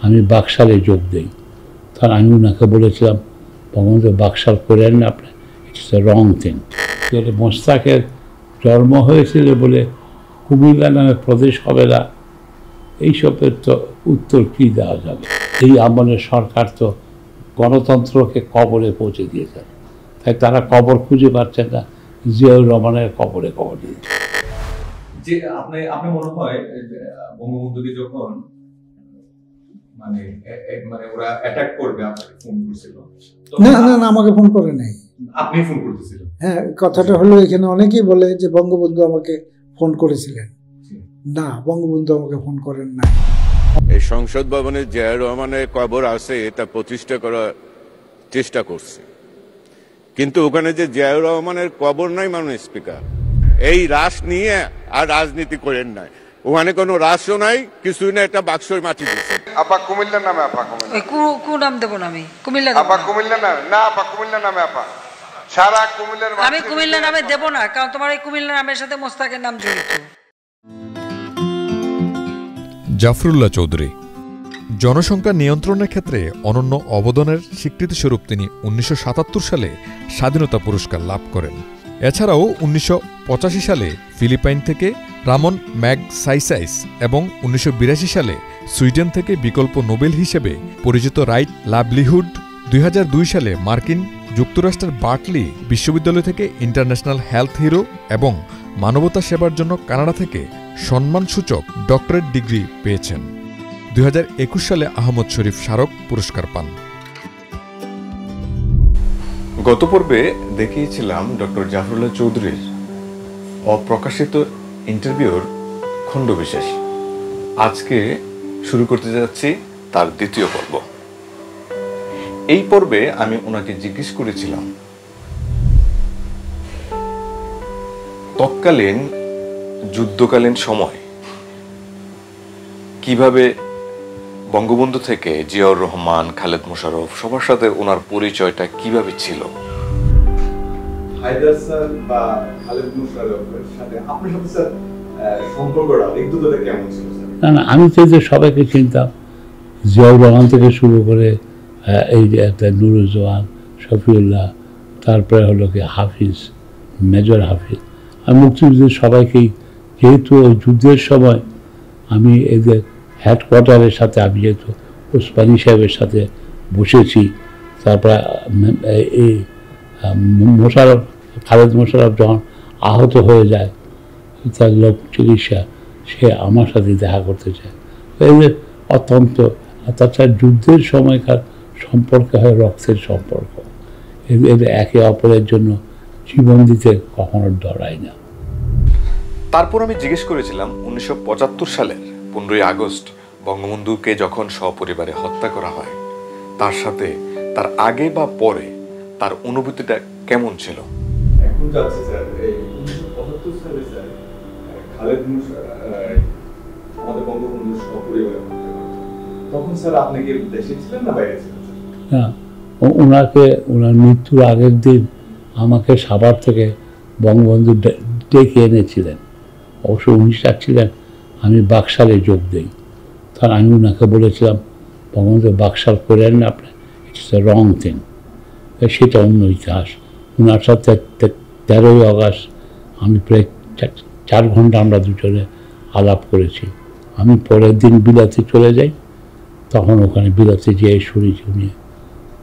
আমি বাকশালে যোগ দিই, তখন আমি ওনাকে বলেছিলাম বঙ্গবন্ধু বাকশাল করেন না আপনি, ইটস এ রং থিং। মোশতাকের জন্ম হয়েছিল বলে কুমিল্লা নামে প্রদেশ হবে না, এইসবের তো উত্তর কী দেওয়া যাবে? এই আমলের সরকার তো গণতন্ত্রকে কবরে পৌঁছে দিয়েছেন, তাই তারা কবর খুঁজে পাচ্ছেন না, জিয়াউর রহমানের কবরে কবর দিয়েছে। যে আপনি মনে হয় বঙ্গবন্ধুকে যখন মানে ওরা অ্যাটাক করবে আপনাকে ফোন করেছিল? না না না, আমাকে ফোন করে নাই। আপনি ফোন করতেছিলেন? হ্যাঁ, কথাটা হলো এখানে অনেকেই বলে যে বঙ্গবন্ধু আমাকে ফোন করেছিলেন। না, বঙ্গবন্ধু আমাকে ফোন করেন না। এই সংসদ ভবনে জিয়াউর রহমানের কবর আছে এটা প্রতিষ্ঠা করার চেষ্টা করছে, কিন্তু ওখানে যে জিয়াউর রহমানের কবর নাই মাননীয় স্পিকার, এই রাশ নিয়ে আর রাজনীতি করেন নাই। ওখানে কোনো রাশও নাই, কিছুই না, একটা বাক্সর মাটি দিচ্ছে। আপা কুমিল্লার নামে, আপা কোন নাম দেবো না আমি? কুমিল্লা আপা কুমিল্লার নামে না, আপা কুমিল্লার নামে, আপা সারা কুমিল্লার আমি কুমিল্লা নামে দেবো না, কারণ তোমার এই কুমিল্লা নামের সাথে মোস্তাকের নাম জড়িত। জাফরুল্লাহ চৌধুরী জনসংখ্যা নিয়ন্ত্রণের ক্ষেত্রে অনন্য অবদানের স্বীকৃতিস্বরূপ তিনি 1977 সালে স্বাধীনতা পুরস্কার লাভ করেন। এছাড়াও 1985 সালে ফিলিপাইন থেকে রামন ম্যাগসাইসাইস এবং 1982 সালে সুইডেন থেকে বিকল্প নোবেল হিসেবে পরিচিত রাইট লাভলিহুড, 2002 সালে মার্কিন যুক্তরাষ্ট্রের বার্কলি বিশ্ববিদ্যালয় থেকে ইন্টারন্যাশনাল হেলথ হিরো এবং মানবতা সেবার জন্য কানাডা থেকে সম্মানসূচক ডক্টরেট ডিগ্রি পেয়েছেন। 2021 সালে আহমদ শরীফ স্মারক পুরস্কার পান। গত পর্বে দেখিয়েছিলাম ডক্টর জাফরুল্লাহ চৌধুরীর অপ্রকাশিত ইন্টারভিউর খণ্ডবিশেষ। আজকে শুরু করতে যাচ্ছি তার দ্বিতীয় পর্ব। এই পর্বে আমি ওনাকে জিজ্ঞেস করেছিলাম তৎকালীন যুদ্ধকালীন সময় কিভাবে বঙ্গবন্ধু থেকে জিয়াউর রহমান, খালেদ মোশাররফ সবার সাথে ওনার পরিচয়টা কিভাবে ছিল। হায়দার স্যার বা খালেদ মোশাররফের সাথে আপনার সাথে স্যার সম্পর্কটা একদমই কেমন ছিল স্যার? না না, আমি তো যে সবাইকে চিনতাম, জিয়াউর রহমান থেকে শুরু করে এই যে একটা নুরুজ্জামান, শফিউল্লাহ, তারপরে হলো কি হাফিজ, মেজর হাফিজ। আমি মুক্তিযুদ্ধের সবাইকেই, যেহেতু ওই যুদ্ধের সময় আমি এদের হেডকোয়ার্টারের সাথে, আমি যেহেতু ওসমানী সাহেবের সাথে বসেছি, তারপরে এই মোশাররফ, খালেদ মোশাররফ যখন আহত হয়ে যায়, তার লোক চিকিৎসা, সে আমার সাথে দেখা করতে চায়। এদের অত্যন্ত, তাছাড়া যুদ্ধের সময়কার সম্পর্ক হয় রক্তের সম্পর্ক, এদের একে অপরের জন্য জীবন দিতে কখনো ডরায় না। তারপর আমি জিজ্ঞেস করেছিলাম 1975 সালের 15ই আগস্ট বঙ্গবন্ধুকে যখন সপরিবারে হত্যা করা হয়, তার সাথে তার আগে বা পরে তার অনুভূতিটা কেমন ছিল। এখন যাচ্ছে স্যার, এই 1975 সালে স্যার খালেদ আমাদের বঙ্গবন্ধুর সপরিবারে হত্যা করা, তখন স্যার আপনি কি দেশে ছিলেন না বাইরে ছিলেন? না, ওনাকে, ওনার মৃত্যুর আগের দিন আমাকে সাভার থেকে বঙ্গবন্ধু ডেকে এনেছিলেন। অবশ্য উনি চাচ্ছিলেন আমি বাকশালে যোগ দিই, তখন আমি ওনাকে বলেছিলাম বঙ্গবন্ধু বাকশাল করেন না আপনি, ইটস এ রং থিং। সেটা অন্য ইতিহাস। ওনার সাথে 13ই আগস্ট আমি প্রায় 4 ঘন্টা আমরা দুজনে আলাপ করেছি। আমি পরের দিন বিলাতে চলে যাই, তখন ওখানে বিলাতে যেয়ে শুনেছি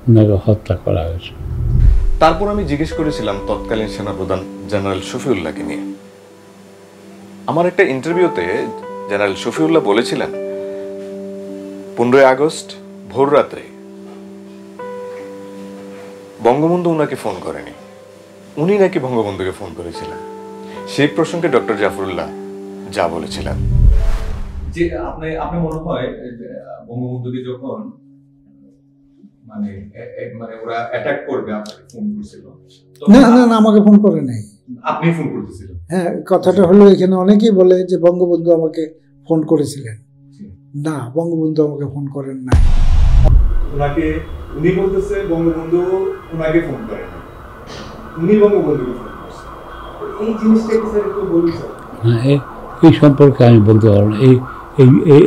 ওনাকে হত্যা করা হয়েছে। তারপর আমি জিজ্ঞেস করেছিলাম তৎকালীন সেনাপ্রধান জেনারেল শফিউল্লাহকে নিয়ে। আমার একটা ইন্টারভিউতে জেনারেল শফিউল্লাহ বলেছিলেন 15ই আগস্ট ভোর রাত্রে বঙ্গবন্ধু উনাকে ফোন করেনি, উনি নাকি বঙ্গবন্ধুকে ফোন করেছিলেন। সেই প্রসঙ্গে ডক্টর জাফরুল্লাহ যা বলেছিলেন, যে আপনি মনে হয় বঙ্গবন্ধুকে যখন মানে ওরা অ্যাটাক করবে আপনাকে ফোন করেছিল? না না না, আমাকে ফোন করে নাই। আপনি ফোন করতেছিলেন? হ্যাঁ, কথাটা হলো এখানে অনেকেই বলে যে বঙ্গবন্ধু আমাকে ফোন করেছিলেন। না, বঙ্গবন্ধু আমাকে ফোন করেন না। ওনাকে, উনি বলতেছে বঙ্গবন্ধু ওনাকে ফোন করেন না, উনি বঙ্গবন্ধুকে ফোন করছেন। এই জিনিসটা কি স্যার একটু বলুন স্যার। হ্যাঁ, এই সম্পর্কে আমি বলতে পারবো না। এই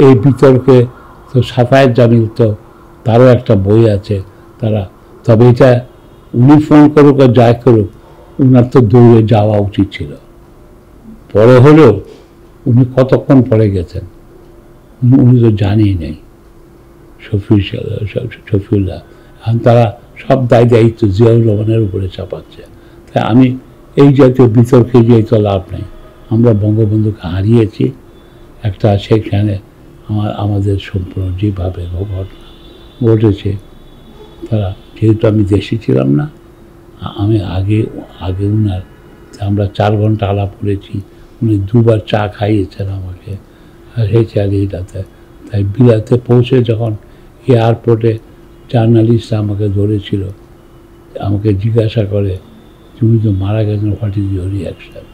এই বিতর্কে তো সাফায়েত জামিল তো তারও একটা বই আছে তারা, তবে এটা উনি ফোন করুক আর যাই করুক উনার তো দৌড়ে যাওয়া উচিত ছিল। পরে হলেও উনি কতক্ষণ পরে গেছেন উনি তো জানিই নেই। শফিউল্লাহ এখন তারা সব দায়িত্ব জিয়াউর রহমানের উপরে চাপাচ্ছে। তাই আমি এই জাতীয় বিতর্কে যেয়ে তো লাভ নেই। আমরা বঙ্গবন্ধুকে হারিয়েছি একটা, সেখানে আমাদের সম্পূর্ণ যেভাবে ঘটনা ঘটেছে, তারা যেহেতু আমি দেশে ছিলাম না, আমি আগে উনার আমরা 4 ঘন্টা আলাপ করেছি, উনি 2বার চা খাইয়েছেন আমাকে সেই চালিয়েটাতে। তাই বিলাতে পৌঁছে যখন এয়ারপোর্টে জার্নালিস্টরা আমাকে ধরেছিল, আমাকে জিজ্ঞাসা করে তুমি তো মারা গেছেন, হোয়াট ইজ ইউর রিয়াকশন।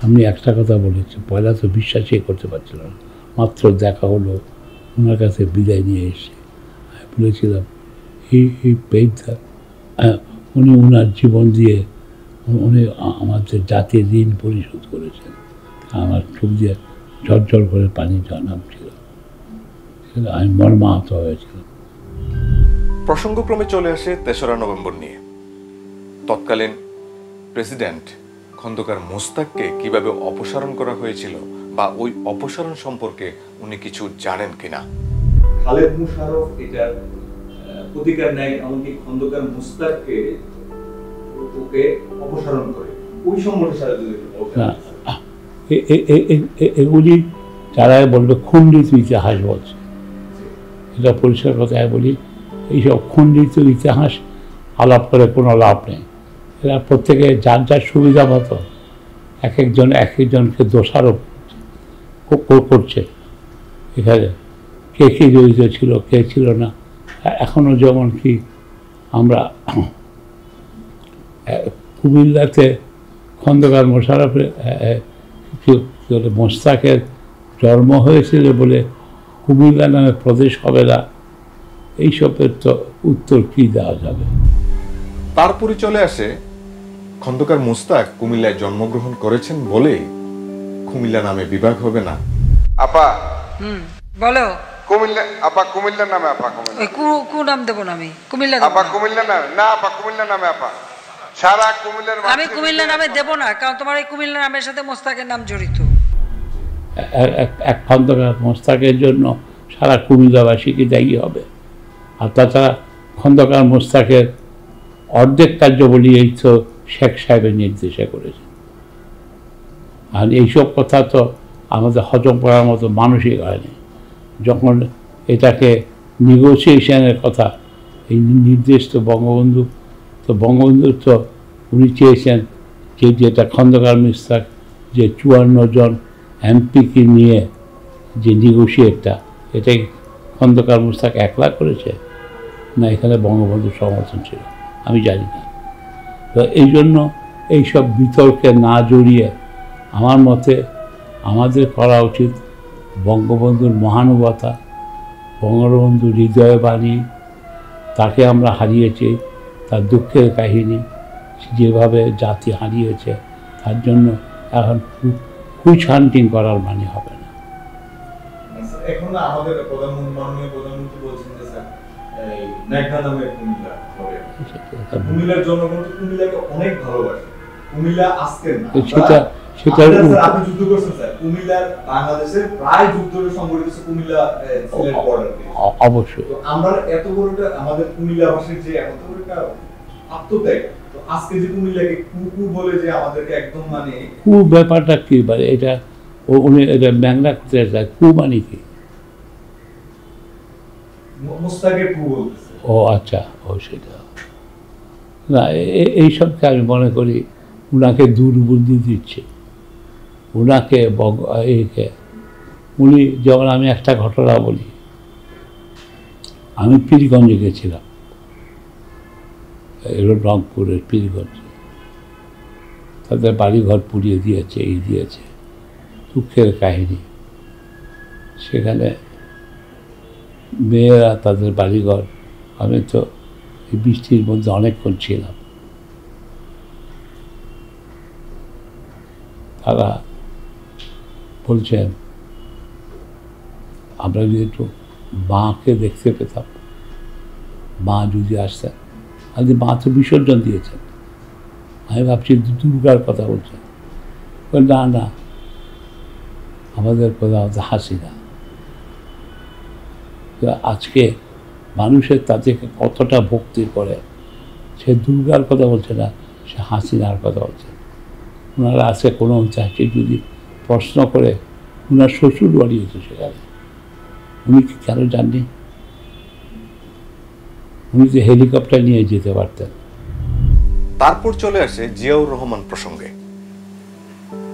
আমি একটা কথা বলেছি, পয়লা তো বিশ্বাসই করতে পারছিল না, মাত্র দেখা হলো ওনার কাছে বিদায় নিয়ে এসে আমি বলেছিলাম এই পেইদা উনি ওনার জীবন দিয়ে উনি আমাদের জাতির ঋণ পরিশোধ করেছেন। আমার চোখ দিয়ে ঝরঝর করে পানি নামছিল, আমি মর্মাহত হয়েছিলাম। প্রসঙ্গক্রমে চলে আসে 3রা নভেম্বর নিয়ে। তৎকালীন প্রেসিডেন্ট খন্দকার মোস্তাককে কিভাবে অপসারণ করা হয়েছিল বা ওই অপসারণ সম্পর্কে উনি কিছু জানেন কিনা। খালেদ মোশাররফ এটার প্রতিকার নেয়, এমনকি খন্দকার মোস্তাককে ওকে অপসারণ করে। ওই সম্বন্ধে সারা যদি এগুলি যারা বলবে খণ্ডিত ইতিহাস বলছে, এটা পরিষ্কার কথায় বলি, এইসব খণ্ডিত ইতিহাস আলাপ করে কোনো লাভ নেই। এরা প্রত্যেকে যার যার সুবিধা মতো এক একজনকে দোষারোপ করছে। এখানে কে কী জড়িত ছিল, কে ছিল না। এখনও যেমন কি আমরা কুমিল্লাতে খন্দকার মোশাররফের মোস্তাকের জন্ম হয়েছিল বলে কুমিল্লা নামে প্রদেশ হবে না, এইসবের তো উত্তর কী দেওয়া যাবে। তারপরে চলে আসে খন্দকার মোস্তাক কুমিল্লায় জন্মগ্রহণ করেছেন বলে কুমিল্লা নামে বিভাগ হবে না। আপা বলো কুমিল্লা, আপা কুমিল্লা নামে, আপা কুমিল্লা, ওই কু নাম দেবো না আমি, কুমিল্লা আপা কুমিল্লা নামে না, আপা কুমিল্লা নামে, আপা সারা কুমিল্লার আমি কুমিল্লা নামে দেবো না, কারণ তোমার এই কুমিল্লা নামের সাথে মোস্তাকের নাম জড়িত। এক খন্দকার মোস্তাকের জন্য সারা কুমিল্লাবাসীকে দায়ী হবে। আর তাছাড়া খন্দকার মোস্তাকের অর্ধেক কার্যাবলী এই তো শেখ সাহেবের নির্দেশে করেছে। আর এইসব কথা তো আমাদের হজম করার মতো মানসিক হয়নি। যখন এটাকে নেগোসিয়েশনের কথা, এই নির্দেশ তো বঙ্গবন্ধু তো উনি চেয়েছেন যে যেটা খন্দকার মোস্তাক যে 54 জন এমপিকে নিয়ে যে নেগোসিয়েটটা, এটাই খন্দকার মোস্তাক একলা করেছে না এখানে বঙ্গবন্ধুর সমর্থন ছিল আমি জানি না। তো এই জন্য এইসব বিতর্কে না জড়িয়ে আমার মতে আমাদের করা উচিত বঙ্গবন্ধুর মহানুভবতা, বঙ্গবন্ধুর হৃদয় বাণী, তাকে আমরা হারিয়েছি, তার দুঃখের কাহিনী, যেভাবে জাতি হারিয়েছে, তার জন্য এখন হুইচ হান্টিং করার মানে হবে না। এখন আমাদের মাননীয় প্রধানমন্ত্রী বলছেন যে স্যার এই মেঘনা নামে কুমিল্লা হবে। কুমিল্লার জনগণ কুমিল্লাকে অনেক ভালোবাসে। কুমিল্লা আজকে না, সেটা আপনি যুদ্ধ করছেন স্যার, কুমিল্লার বাংলাদেশের প্রায় যুদ্ধ সংগঠিত কুমিল্লা সিলেট বর্ডার দিয়ে। অবশ্যই আমরা এত বড়টা আমাদের কুমিল্লাবাসীর যে এত বড় একটা আত্মত্যাগ, তো আজকে যে কুমিল্লাকে কুকু বলে যে আমাদেরকে একদম মানে কু ব্যাপারটা কি, মানে এটা উনি এটা ব্যাংলা করতে চায়, কু মানে কি? মোস্তাকের কু বলতেছে। ও আচ্ছা, ও সেটা না, এইসবকে আমি মনে করি উনাকে দুর্বুদ্ধি দিচ্ছে, উনাকে উনি যেমন, আমি একটা ঘটনা বলি, আমি পীরগঞ্জে গেছিলাম, এগুলো রংপুরের পীরগঞ্জে, তাদের বাড়িঘর পুড়িয়ে দিয়েছে, এই দিয়েছে, দুঃখের কাহিনী। সেখানে মেয়েরা তাদের বাড়িঘর, আমি তো এই বৃষ্টির মধ্যে অনেকক্ষণ ছিলাম, তারা বলছেন আমরা যদি একটু মাকে দেখতে পেতাম, মা যদি আসতেন। আজ মা তো বিসর্জন দিয়েছেন, আমি ভাবছি দুর্গার কথা বলছেন। না না, আমাদের প্রধান হাসিনা। আজকে মানুষের তাদেরকে কতটা ভক্তি করে, সে দুর্গার কথা বলছে না, সে হাসিনার কথা বলছে। ওনারা আছে কোনো ঐতিহাসিক যদি প্রশ্ন করে, ওনার শ্বশুর বাড়ি হতো সেখানে, উনি কি কেন জাননি? উনি তো হেলিকপ্টার নিয়ে যেতে পারতেন। তারপর চলে আসে জিয়াউর রহমান প্রসঙ্গে।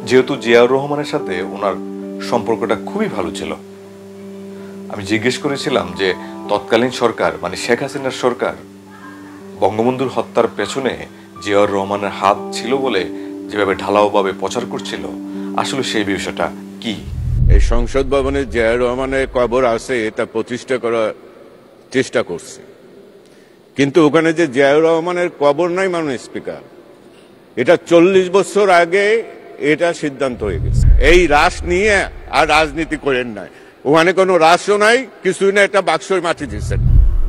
যেহেতু জিয়াউর রহমানের সাথে ওনার সম্পর্কটা খুবই ভালো ছিল, আমি জিজ্ঞেস করেছিলাম যে তৎকালীন সরকার মানে শেখ হাসিনার সরকার বঙ্গবন্ধুর হত্যার পেছনে জিয়াউর রহমানের হাত ছিল বলে যেভাবে ঢালাওভাবে প্রচার করছিল, আসলে সেই বিষয়টা কি? এই সংসদ ভবনে জিয়াউর রহমানের কবর আছে এটা প্রতিষ্ঠা করার চেষ্টা করছে, কিন্তু ওখানে যে জিয়াউর রহমানের কবর নাই মাননীয় স্পিকার, এটা 40 বছর আগে এটা সিদ্ধান্ত হয়ে গেছে। এই রাস নিয়ে আর রাজনীতি করেন নাই, ওখানে কোনো রাসও নাই, কিছুই না, একটা বাক্সর মাটি দিচ্ছেন।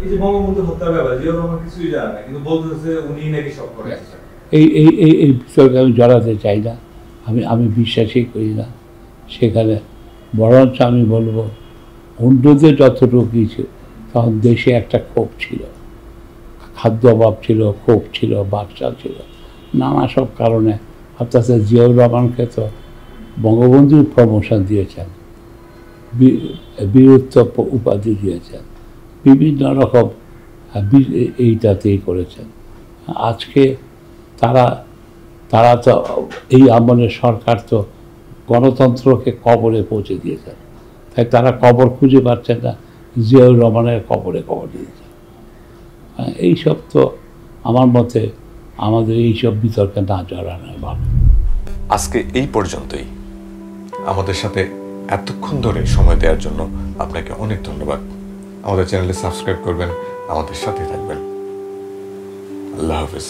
এই যে বঙ্গবন্ধু হত্যার ব্যাপারে জিয়াউর রহমান কিছুই জানে না, কিন্তু বলতেছে উনি নাকি সব করেছেন। এই বিষয়কে আমি জড়াতে চাই না, আমি বিশ্বাসই করি না সেখানে। বরঞ্চ আমি বলবো অন্যদের যতটুকু ছিল, তখন দেশে একটা ক্ষোভ ছিল, খাদ্য অভাব ছিল, ক্ষোভ ছিল, বাচ্চা ছিল, নানা সব কারণে। অর্থাৎ জিয়াউর রহমানকে তো বঙ্গবন্ধুর প্রমোশন দিয়েছেন, বীরত্ব উপাধি দিয়েছেন, বিভিন্ন রকম এইটাতেই করেছেন। আজকে তারা তো এই আমলের সরকার তো গণতন্ত্রকে কবরে পৌঁছে দিয়েছেন, তাই তারা কবর খুঁজে পাচ্ছেন না, জিয়াউর রহমানের কবরে দিয়েছেন। এইসব তো আমার মতে আমাদের এইসব বিতর্কে না জড়ানো ভালো। আজকে এই পর্যন্তই। আমাদের সাথে এতক্ষণ ধরে সময় দেওয়ার জন্য আপনাকে অনেক ধন্যবাদ। আমাদের চ্যানেলে সাবস্ক্রাইব করবেন, আমাদের সাথে থাকবেন। আল্লাহ হাফেজ।